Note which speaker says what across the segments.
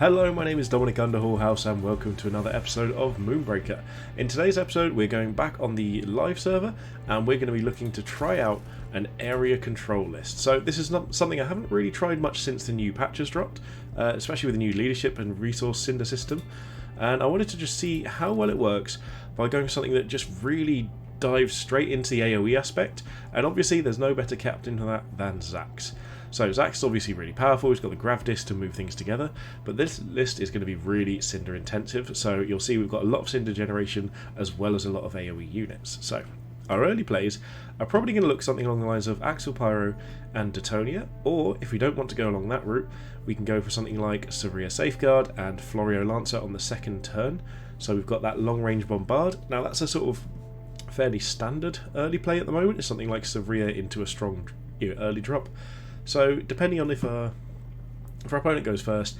Speaker 1: Hello, my name is Dominic Underhallhouse and welcome to another episode of Moonbreaker. In today's episode we're going back on the live server and we're going to be looking to try out an area control list. So this is not something I haven't really tried much since the new patch has dropped, especially with the new leadership and resource cinder system, and I wanted to just see how well it works by going for something that just really dives straight into the AoE aspect, and obviously there's no better captain for that than Zax. So Zax is obviously really powerful, he's got the grav disc to move things together, but this list is going to be really cinder intensive, so you'll see we've got a lot of cinder generation as well as a lot of AoE units. So our early plays are probably going to look something along the lines of Axial Pyro and Detonia, or if we don't want to go along that route, we can go for something like Severe Safeguard and Florio Lancer on the second turn. So we've got that long range bombard. Now that's a sort of fairly standard early play at the moment, it's something like Severe into a strong early drop. So depending on if our opponent goes first,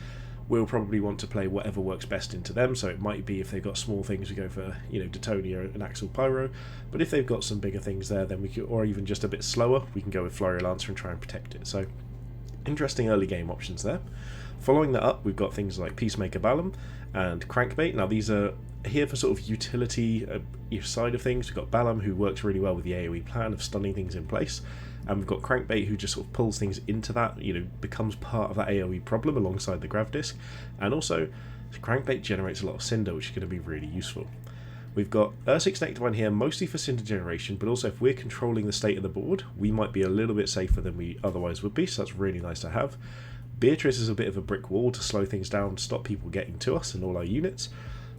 Speaker 1: we'll probably want to play whatever works best into them. So it might be if they've got small things, we go for Detonia and Axial Pyro. But if they've got some bigger things there, then we could, or even just a bit slower, we can go with Florio Lancer and try and protect it. So interesting early game options there. Following that up, we've got things like Peacemaker Balam and Crankbait. Now these are here for sort of utility side of things. We've got Balam, who works really well with the AoE plan of stunning things in place, and we've got Crankbait, who just sort of pulls things into that, becomes part of that AoE problem alongside the grav disc, and also Crankbait generates a lot of cinder, which is going to be really useful. We've got Ursix Nectarvine here mostly for cinder generation, but also if we're controlling the state of the board, we might be a little bit safer than we otherwise would be, so that's really nice to have. Beatrice is a bit of a brick wall to slow things down, stop people getting to us and all our units.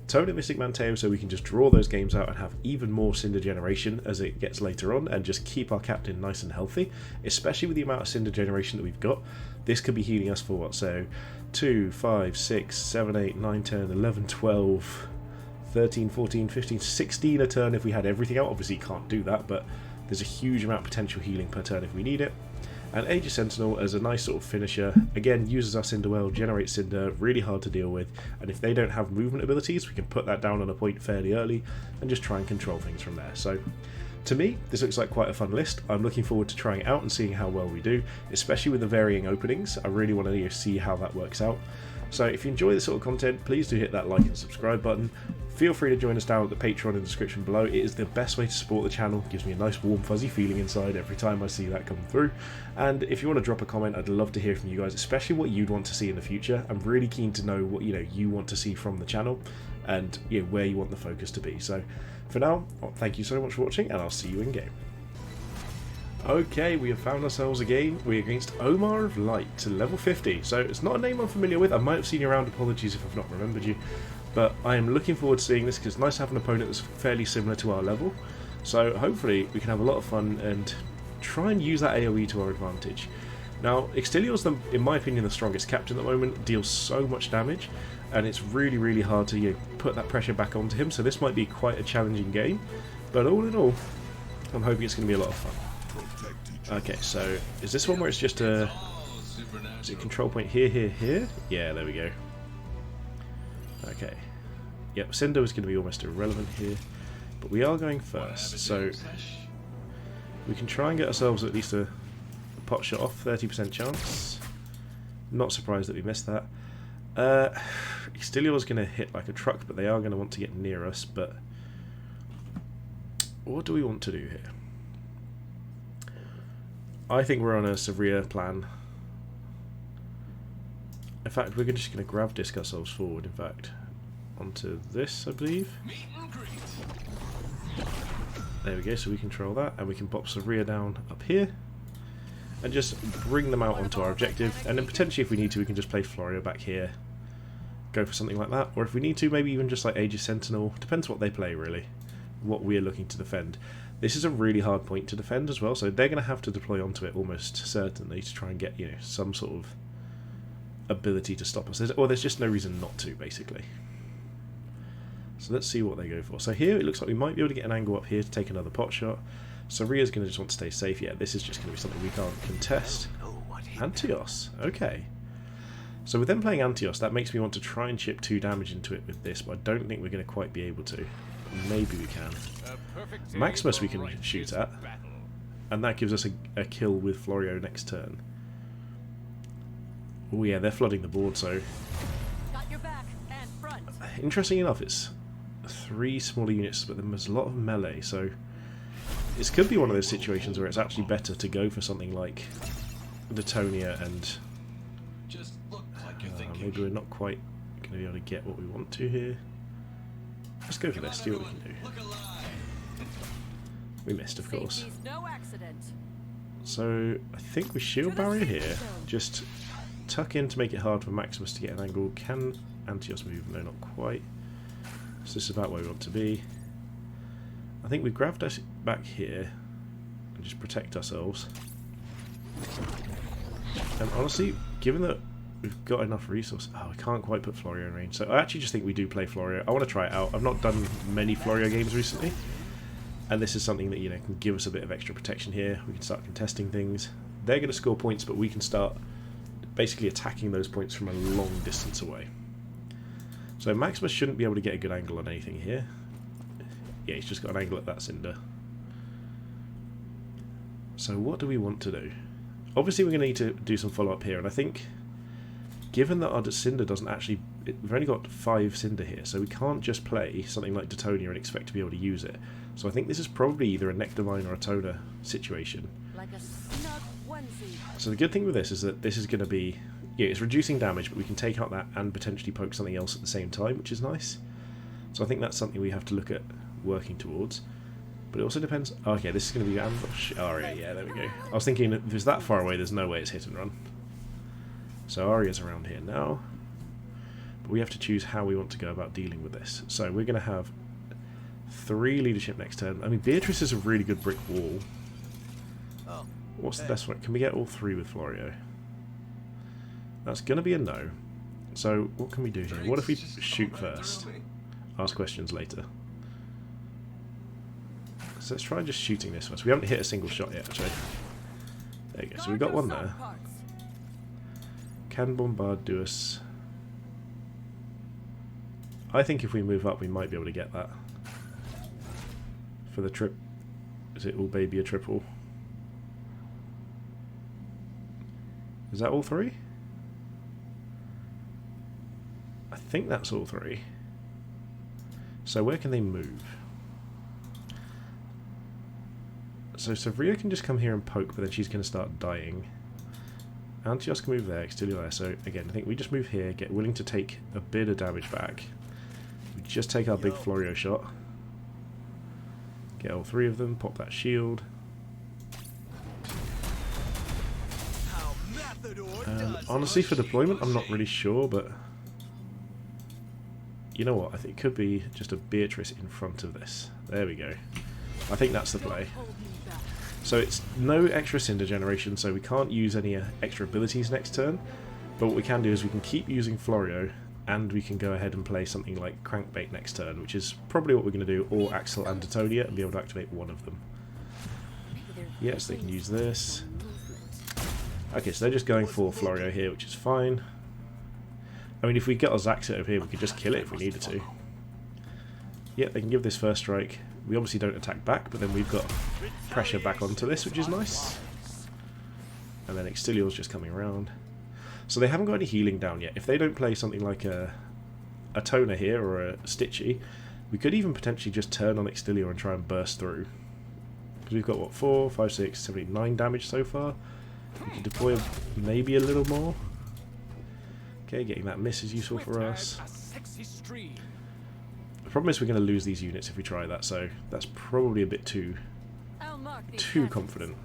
Speaker 1: Tone and Mystic Manteo, so we can just draw those games out and have even more cinder generation as it gets later on, and just keep our captain nice and healthy, especially with the amount of cinder generation that we've got. This could be healing us for what, so 2, 5, 6, 7, 8, 9, 10, 11, 12, 13, 14, 15, 16 a turn if we had everything out. Obviously you can't do that, but there's a huge amount of potential healing per turn if we need it. And Aegis Sentinel as a nice sort of finisher, again uses our cinder well, generates cinder, really hard to deal with, and if they don't have movement abilities we can put that down on a point fairly early and just try and control things from there. So to me this looks like quite a fun list. I'm looking forward to trying it out and seeing how well we do, especially with the varying openings. I really want to see how that works out. So if you enjoy this sort of content, please do hit that like and subscribe button. Feel free to join us down at the Patreon in the description below. It is the best way to support the channel. It gives me a nice warm fuzzy feeling inside every time I see that come through. And if you want to drop a comment, I'd love to hear from you guys, especially what you'd want to see in the future. I'm really keen to know what you want to see from the channel and where you want the focus to be. So for now, thank you so much for watching and I'll see you in game. Okay, we have found ourselves a game. We're against Omar of Light to level 50. So it's not a name I'm familiar with. I might have seen you around, apologies if I've not remembered you. But I am looking forward to seeing this because it's nice to have an opponent that's fairly similar to our level. So hopefully we can have a lot of fun and try and use that AoE to our advantage. Now, Extilior's, in my opinion, the strongest captain at the moment, deals so much damage, and it's really, really hard to put that pressure back onto him, so this might be quite a challenging game. But all in all, I'm hoping it's going to be a lot of fun. Okay, so is this one where it's just a... is it control point here, here, here? Yeah, there we go. Okay. Yep, Cinder is going to be almost irrelevant here, but we are going first, so we can try and get ourselves at least a pot shot off, 30% chance. Not surprised that we missed that. Extilior is going to hit like a truck, but they are going to want to get near us, but what do we want to do here? I think we're on a Severe plan. In fact, we're just going to grav disc ourselves forward, in fact, onto this, I believe. There we go, so we control that, and we can pop Severe down up here, and just bring them out onto our objective, and then potentially if we need to, we can just play Florio back here, go for something like that, or if we need to, maybe even just like Aegis Sentinel, depends what they play really, what we're looking to defend. This is a really hard point to defend as well, so they're going to have to deploy onto it almost certainly to try and get, some sort of ability to stop us. There's just no reason not to, basically. So let's see what they go for. So here it looks like we might be able to get an angle up here to take another pot shot. So Ria's going to just want to stay safe. Yeah, this is just going to be something we can't contest. Antios, okay. So with them playing Antios, that makes me want to try and chip 2 damage into it with this, but I don't think we're going to quite be able to. Maybe we can. Maximus we can shoot at, and that gives us a kill with Florio next turn. Oh yeah, they're flooding the board, so interesting enough, it's 3 smaller units, but then there's a lot of melee, so this could be one of those situations where it's actually better to go for something like Detonia and maybe we're not quite going to be able to get what we want to here. Let's go for this, see what we can do. We missed, of course. So I think we shield barrier here, just tuck in to make it hard for Maximus to get an angle. Can Antios move? No, not quite. So this is about where we want to be. I think we grabbed us back here and just protect ourselves. And honestly, given that we've got enough resource, oh, I can't quite put Florio in range. So I actually just think we do play Florio. I want to try it out. I've not done many Florio games recently, and this is something that, you know, can give us a bit of extra protection here. We can start contesting things. They're going to score points, but we can start basically attacking those points from a long distance away. So Maximus shouldn't be able to get a good angle on anything here. Yeah, he's just got an angle at that cinder. So what do we want to do? Obviously we're going to need to do some follow-up here, and I think given that our cinder doesn't actually... We've only got 5 cinder here, so we can't just play something like Detonia and expect to be able to use it. So I think this is probably either a Nectar Mine or a Toner situation.
Speaker 2: Like a snug onesie.
Speaker 1: So the good thing with this is that this is going to be... Yeah, it's reducing damage, but we can take out that and potentially poke something else at the same time, which is nice. So I think that's something we have to look at working towards. But it also depends... Oh, okay, this is going to be ambush. Oh, yeah, there we go. I was thinking if it's that far away, there's no way it's hit and run. So Aria's around here now. But we have to choose how we want to go about dealing with this. So we're going to have 3 leadership next turn. I mean, Beatrice is a really good brick wall. What's the best one? Can we get all 3 with Florio? That's going to be a no. So what can we do here? What if we shoot first? Ask questions later. So let's try just shooting this first. We haven't hit a single shot yet, actually. There you go. So we got one there. Can bombard do us? I think if we move up, we might be able to get that. For the trip. Is it all baby a triple? Is that all 3? I think that's all 3. So where can they move? So Savria can just come here and poke, but then she's going to start dying. Antios can move there, Extilio there. So again, I think we just move here, get willing to take a bit of damage back. We just take our big Florio shot. Get all 3 of them, pop that shield. Honestly, for deployment, I'm not really sure, but... You know what, I think it could be just a Beatrice in front of this. There we go. I think that's the play. So it's no extra Cinder generation, so we can't use any extra abilities next turn. But what we can do is we can keep using Florio, and we can go ahead and play something like Crankbait next turn, which is probably what we're going to do, or Axel and Detonia, and be able to activate one of them. Yes, they can use this. Okay, so they're just going for Florio here, which is fine. I mean, if we get our Zaxit over here, we could just kill it if we needed to. Yeah, they can give this first strike. We obviously don't attack back, but then we've got pressure back onto this, which is nice. And then Extilio's just coming around. So they haven't got any healing down yet. If they don't play something like a Toner here, or a Stitchy, we could even potentially just turn on Extilio and try and burst through. Because we've got, what, 4, 5, 6, 7, 8, 9 damage so far. We can deploy maybe a little more. Okay, getting that miss is useful for us. The problem is we're going to lose these units if we try that, so that's probably a bit too confident.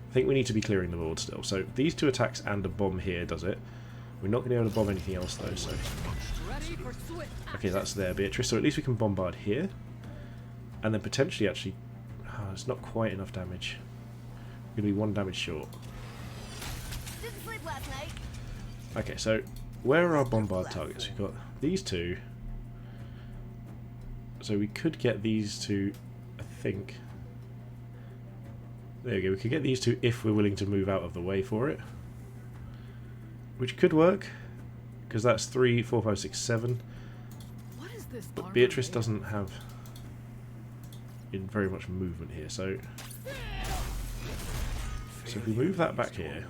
Speaker 1: I think we need to be clearing the board still. So these 2 attacks and a bomb here does it. We're not going to be able to bomb anything else though, so... Okay, that's there, Beatrice, so at least we can bombard here. And then potentially actually... Oh, it's not quite enough damage. We're going to be 1 damage short. Okay, so where are our bombard targets? We've got these 2. So we could get these 2, I think. There we go, we could get these 2 if we're willing to move out of the way for it. Which could work, because that's 3, 4, 5, 6, 7. But Beatrice doesn't have very much movement here, so if we move that back here,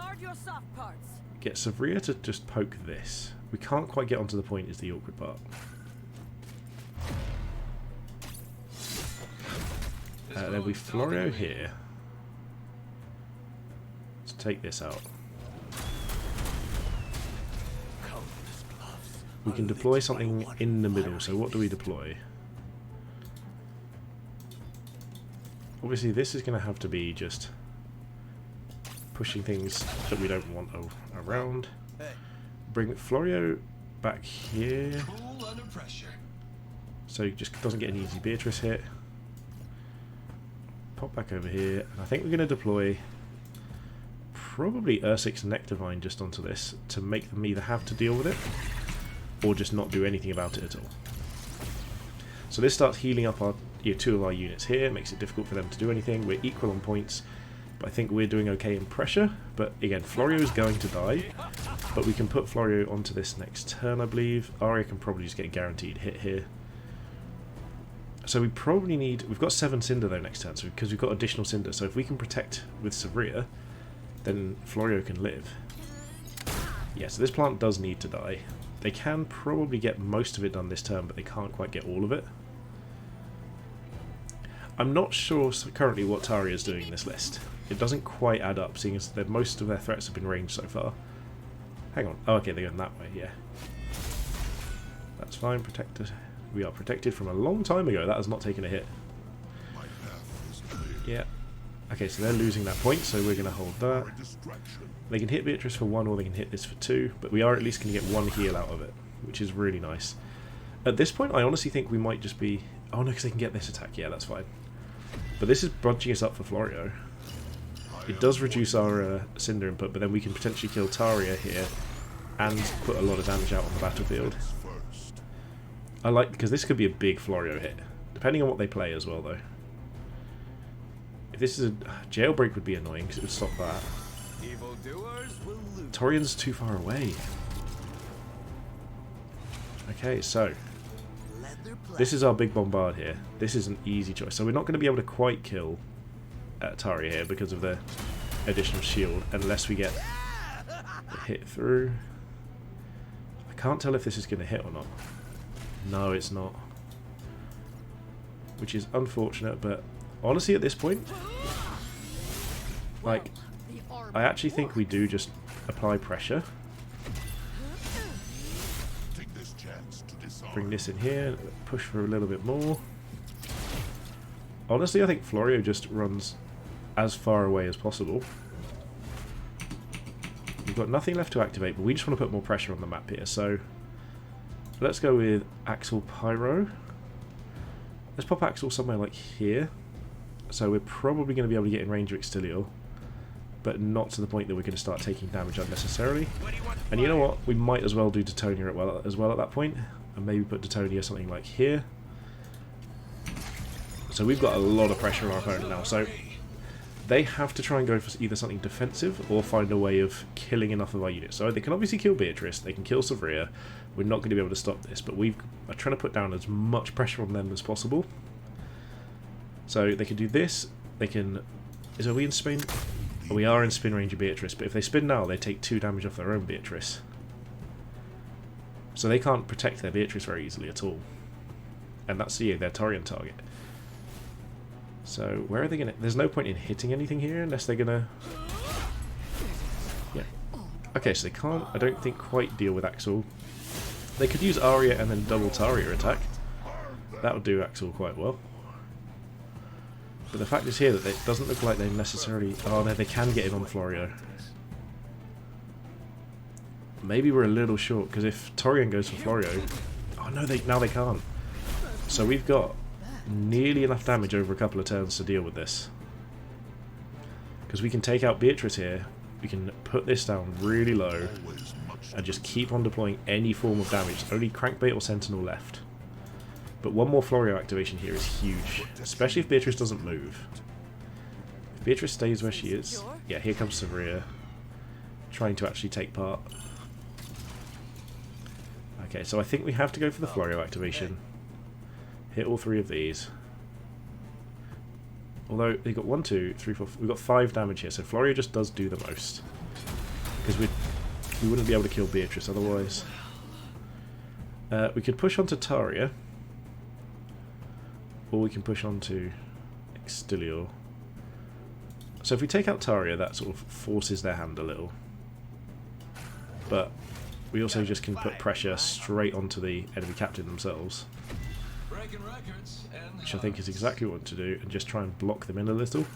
Speaker 2: Guard your soft parts.
Speaker 1: Get Savria to just poke this. We can't quite get onto the point is the awkward part. There'll be Florio here. Let's take this out. We can deploy something in the middle, so what do we deploy? Obviously this is going to have to be just pushing things that we don't want around. Bring Florio back here, so he just doesn't get an easy Beatrice hit. Pop back over here, and I think we're going to deploy probably Ursix and Nectarvine just onto this to make them either have to deal with it or just not do anything about it at all. So this starts healing up our two of our units here, makes it difficult for them to do anything. We're equal on points, but I think we're doing okay in pressure. But again, Florio is going to die, but we can put Florio onto this next turn, I believe. Arya can probably just get a guaranteed hit here. So we probably need... We've got 7 Cinder though next turn, so because we've got additional Cinder, so if we can protect with Savria, then Florio can live. Yeah, so this plant does need to die. They can probably get most of it done this turn, but they can't quite get all of it. I'm not sure currently what Taria is doing in this list. It doesn't quite add up, seeing as that most of their threats have been ranged so far. Hang on. Oh, okay, they're going that way, yeah. That's fine, protected. We are protected from a long time ago. That has not taken a hit. Yeah. Okay, so they're losing that point, so we're going to hold that. They can hit Beatrice for 1 or they can hit this for 2, but we are at least going to get 1 heal out of it, which is really nice. At this point, I honestly think we might just be... Oh no, because they can get this attack. Yeah, that's fine. But this is bunching us up for Florio. It does reduce our Cinder input, but then we can potentially kill Taria here and put a lot of damage out on the battlefield. I like, because this could be a big Florio hit, depending on what they play as well, though. If this is a... Jailbreak would be annoying, because it would stop that. Torian's too far away. Okay, so... This is our big bombard here. This is an easy choice. So we're not going to be able to quite kill Taria here because of the additional shield, unless we get the hit through. I can't tell if this is going to hit or not. No, it's not. Which is unfortunate, but honestly at this point, like, I actually think we do just apply pressure. Bring this in here, push for a little bit more. Honestly, I think Florio just runs as far away as possible. We've got nothing left to activate, but we just want to put more pressure on the map here, so let's go with Axel Pyro. Let's pop Axel somewhere like here. So we're probably going to be able to get in range of Extilior, but not to the point that we're going to start taking damage unnecessarily. And you know what? We might as well do Detonia as well at that point, and maybe put Detonia something like here. So we've got a lot of pressure on our opponent now, so they have to try and go for either something defensive or find a way of killing enough of our units. So they can obviously kill Beatrice, they can kill Savria. We're not going to be able to stop this, but we're trying to put down as much pressure on them as possible. So they can do this, they can... Are we in Spain? Oh, we are in spin range of Beatrice, but if they spin now, they take 2 damage off their own Beatrice. So they can't protect their Beatrice very easily at all. And that's their Torian target. So where are they going to... There's no point in hitting anything here unless they're going to... Yeah. Okay, so they can't, I don't think, quite deal with Axel. They could use Arya and then double Taria attack. That would do Axel quite well. But the fact is here that it doesn't look like they necessarily... Oh, no, they can get in on Florio. Maybe we're a little short, because if Torian goes for Florio... Oh no, now they can't. So we've got nearly enough damage over a couple of turns to deal with this. Because we can take out Beatrice here, we can put this down really low, and just keep on deploying any form of damage. Only Crankbait or Sentinel left. But one more Florio activation here is huge, especially if Beatrice doesn't move. If Beatrice stays where she is... Yeah, here comes Savria, trying to actually take part. Okay, so I think we have to go for the Florio activation. Hit all 3 of these. Although, they got 1, 2, 3, 4... We've got 5 damage here, so Florio just does do the most. because we wouldn't be able to kill Beatrice otherwise. We could push onto Taria, or we can push onto Extilior. So if we take out Taria, that sort of forces their hand a little. But we also just can put pressure straight onto the enemy captain themselves, which I think is exactly what to do, and just try and block them in a little.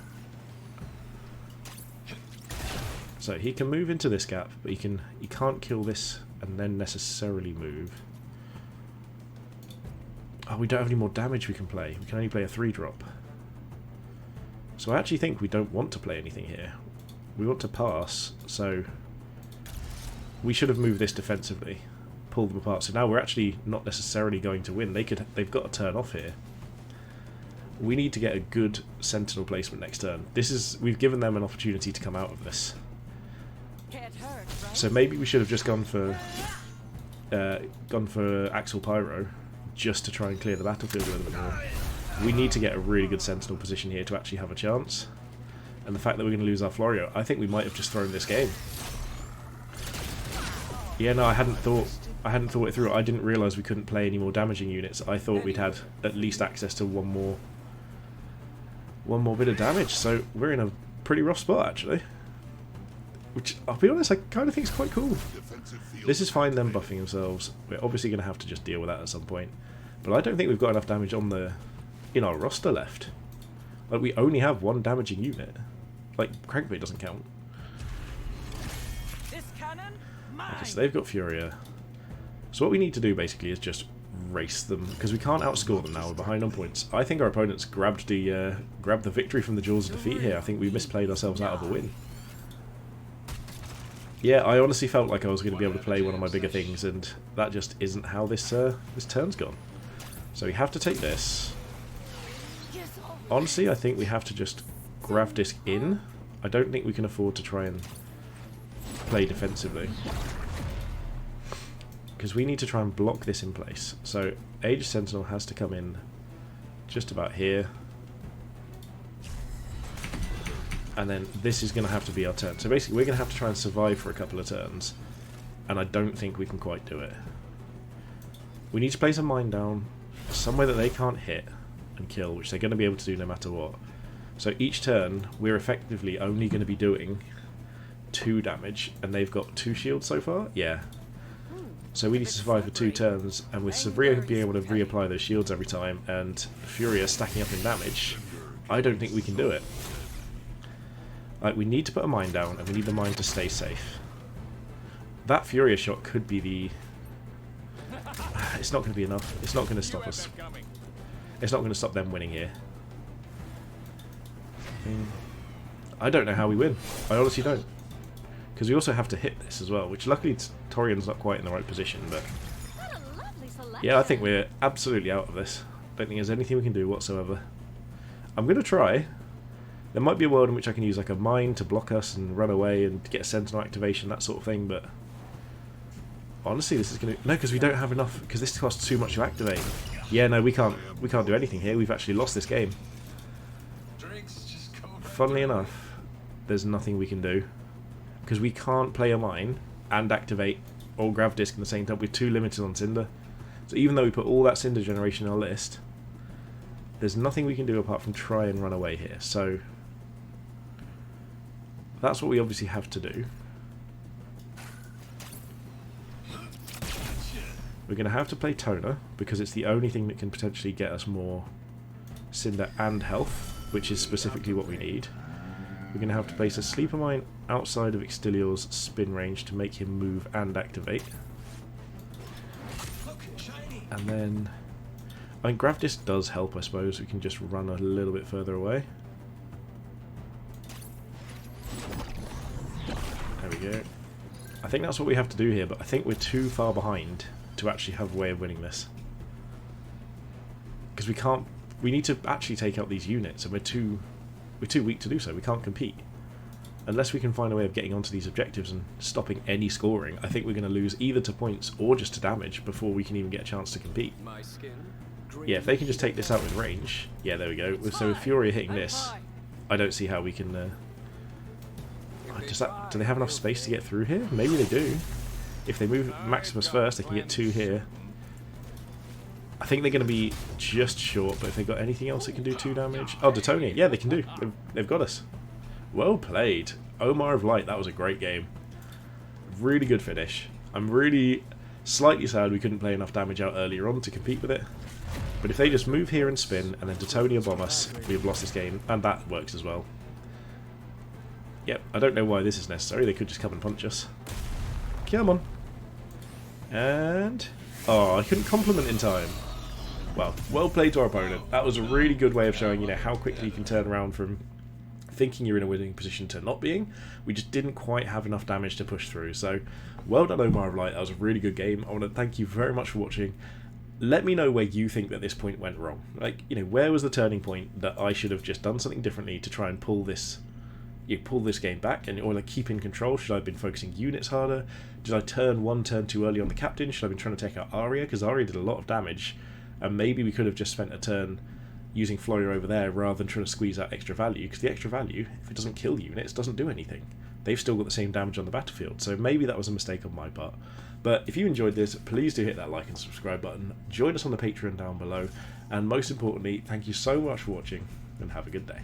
Speaker 1: So he can move into this gap, but he can't kill this and then necessarily move. Oh, we don't have any more damage we can play. We can only play a 3-drop. So I actually think we don't want to play anything here. We want to pass, so we should have moved this defensively, pulled them apart. So now we're actually not necessarily going to win. They've got to turn off here. We need to get a good sentinel placement next turn. We've given them an opportunity to come out of this. So maybe we should have just gone for Axel Pyro, just to try and clear the battlefield a little bit more. We need to get a really good sentinel position here to actually have a chance. And the fact that we're going to lose our Florio, I think we might have just thrown this game. Yeah, no, I hadn't thought it through. I didn't realise we couldn't play any more damaging units. I thought we'd had at least access to one more bit of damage. So we're in a pretty rough spot actually. Which, I'll be honest, I kind of think is quite cool. This is fine, them buffing themselves. We're obviously going to have to just deal with that at some point. But I don't think we've got enough damage in our roster left. Like, we only have one damaging unit. Like, Crankbait doesn't count. Okay, so they've got Furia. So what we need to do, basically, is just race them. Because we can't outscore them now, we're behind on points. I think our opponents grabbed the victory from the jaws of defeat here. I think we misplayed ourselves out of a win. Yeah, I honestly felt like I was going to be able to play one of my bigger things, and that just isn't how this turn's gone. So we have to take this. Honestly, I think we have to just Grav Disc in. I don't think we can afford to try and play defensively, because we need to try and block this in place. So Age Sentinel has to come in just about here. And then this is going to have to be our turn. So basically we're going to have to try and survive for a couple of turns. And I don't think we can quite do it. We need to place a mine down somewhere that they can't hit and kill, which they're going to be able to do no matter what. So each turn we're effectively only going to be doing 2 damage. And they've got 2 shields so far? Yeah. So we need to survive for 2 turns. And with Sabria being able to reapply those shields every time and Furia stacking up in damage, I don't think we can do it. Like, we need to put a mine down, and we need the mine to stay safe. That Furia shot could be the... It's not going to be enough. It's not going to stop us. It's not going to stop them winning here. I don't know how we win. I honestly don't. Because we also have to hit this as well, which luckily Torian's not quite in the right position, but... Yeah, I think we're absolutely out of this. Don't think there's anything we can do whatsoever. I'm going to try... There might be a world in which I can use like a mine to block us and run away and get a sentinel activation, that sort of thing, but honestly this is going to... No, because we don't have enough, because this costs too much to activate. Yeah, no, we can't do anything here. We've actually lost this game. Funnily enough, there's nothing we can do, because we can't play a mine and activate or Grav Disc in the same time. We're too limited on Cinder. So even though we put all that Cinder generation on our list, there's nothing we can do apart from try and run away here. So that's what we obviously have to do. We're going to have to play Toner, because it's the only thing that can potentially get us more Cinder and health, which is specifically what we need. We're going to have to place a Sleeper Mine outside of Extilior's spin range to make him move and activate. And then... I mean, Grav Disc does help, I suppose. We can just run a little bit further away. There we go. I think that's what we have to do here, but I think we're too far behind to actually have a way of winning this. Because we can't... We need to actually take out these units, and we're too weak to do so. We can't compete. Unless we can find a way of getting onto these objectives and stopping any scoring, I think we're going to lose either to points or just to damage before we can even get a chance to compete. Yeah, if they can just take this out with range... Yeah, there we go. So with Furia hitting this, I don't see how we can Do they have enough space to get through here? Maybe they do. If they move Maximus first, they can get 2 here. I think they're going to be just short, but if they've got anything else that can do 2 damage... Oh, Detoniate. Yeah, they can do. They've got us. Well played. Omar of Light, that was a great game. Really good finish. I'm really slightly sad we couldn't play enough damage out earlier on to compete with it. But if they just move here and spin, and then Detonia bomb us, we have lost this game. And that works as well. Yep, I don't know why this is necessary. They could just come and punch us. Come on. And... Oh, I couldn't compliment in time. Well played to our opponent. That was a really good way of showing, you know, how quickly you can turn around from thinking you're in a winning position to not being. We just didn't quite have enough damage to push through. So, well done, Omar of Light. That was a really good game. I want to thank you very much for watching. Let me know where you think that this point went wrong. Like, you know, where was the turning point that I should have just done something differently to try and pull this game back, and or like keep in control? Should I have been focusing units harder? Did I turn 1 turn too early on the captain? Should I have been trying to take out Arya? Because Arya did a lot of damage, and maybe we could have just spent a turn using Floyer over there rather than trying to squeeze out extra value, because the extra value, if it doesn't kill units, doesn't do anything. They've still got the same damage on the battlefield, so maybe that was a mistake on my part. But if you enjoyed this, please do hit that like and subscribe button, join us on the Patreon down below, and most importantly, thank you so much for watching, and have a good day.